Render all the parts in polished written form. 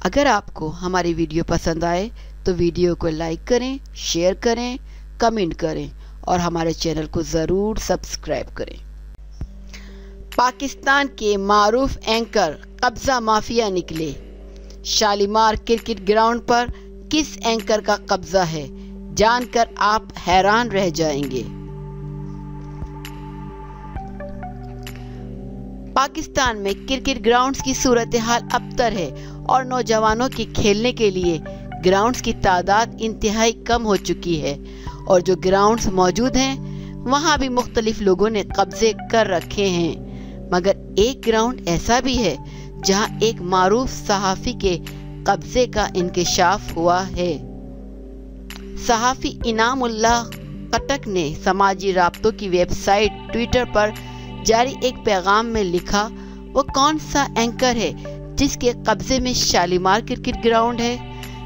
اگر آپ کو ہماری ویڈیو پسند آئے تو ویڈیو کو لائک کریں، شیئر کریں، کمنٹ کریں اور ہمارے چینل کو ضرور سبسکرائب کریں۔ پاکستان کے معروف اینکر قبضہ مافیا نکلے۔ شالیمار کرکٹ گراؤنڈ پر کس اینکر کا قبضہ ہے، جان کر آپ حیران رہ جائیں گے۔ پاکستان میں کرکٹ گراؤنڈز کی صورتحال ابتر ہے اور نوجوانوں کے کھیلنے کے لیے گراؤنڈز کی تعداد انتہائی کم ہو چکی ہے، اور جو گراؤنڈز موجود ہیں وہاں بھی مختلف لوگوں نے قبضے کر رکھے ہیں۔ مگر ایک گراؤنڈ ایسا بھی ہے جہاں ایک معروف صحافی کے قبضے کا انکشاف ہوا ہے۔ صحافی انعام اللہ خٹک نے سماجی رابطوں کی ویب سائٹ ٹویٹر پر جاری ایک پیغام میں لکھا، وہ کون سا اینکر ہے جس کے قبضے میں شالیمار کرکٹ گراؤنڈ ہے،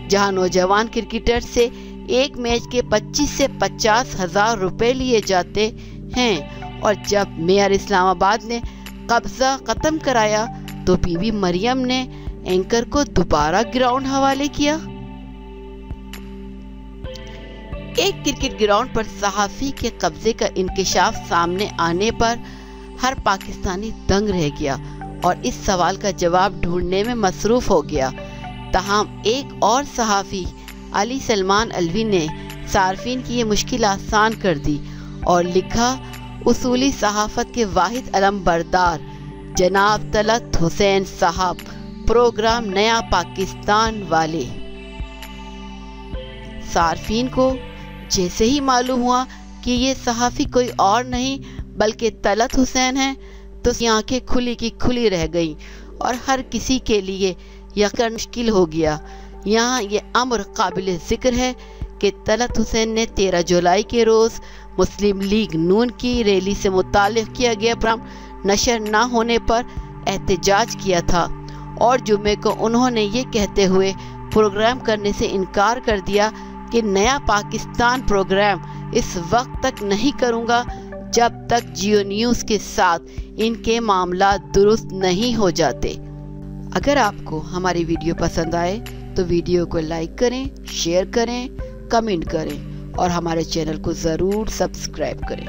جہاں نوجوان کرکٹر سے ایک میچ کے 25 سے 50 ہزار روپے لیے جاتے ہیں، اور جب میئر اسلام آباد نے قبضہ ختم کرایا تو بی بی مریم نے اینکر کو دوبارہ گراؤنڈ حوالے کیا۔ ایک کرکٹ گراؤنڈ پر صحافی کے قبضے کا انکشاف سامنے آنے پر ہر پاکستانی دنگ رہ گیا اور اس سوال کا جواب ڈھونڈنے میں مصروف ہو گیا۔ تاہم ایک اور صحافی علی سلمان علوی نے صارفین کی یہ مشکل آسان کر دی اور لکھا، اصولی صحافت کے واحد علم بردار جناب طلعت حسین صاحب، پروگرام نیا پاکستان والے۔ صارفین کو جیسے ہی معلوم ہوا کہ یہ صحافی کوئی اور نہیں بلکہ طلعت حسین ہیں تو آنکھیں کھلی کی کھلی رہ گئیں اور ہر کسی کے لیے یقین مشکل ہو گیا۔ یہاں یہ امر قابل ذکر ہے کہ طلعت حسین نے 13 جولائی کے روز مسلم لیگ نون کی ریلی سے متعلق کیا گیا پروگرام نشر نہ ہونے پر احتجاج کیا تھا، اور جمعے کو انہوں نے یہ کہتے ہوئے پروگرام کرنے سے انکار کر دیا کہ نیا پاکستان پروگرام اس وقت تک نہیں کروں گا جب تک جیو نیوز کے ساتھ ان کے معاملات درست نہیں ہو جاتے۔ اگر آپ کو ہماری ویڈیو پسند آئے تو ویڈیو کو لائک کریں، شیئر کریں، کمنٹ کریں اور ہمارے چینل کو ضرور سبسکرائب کریں۔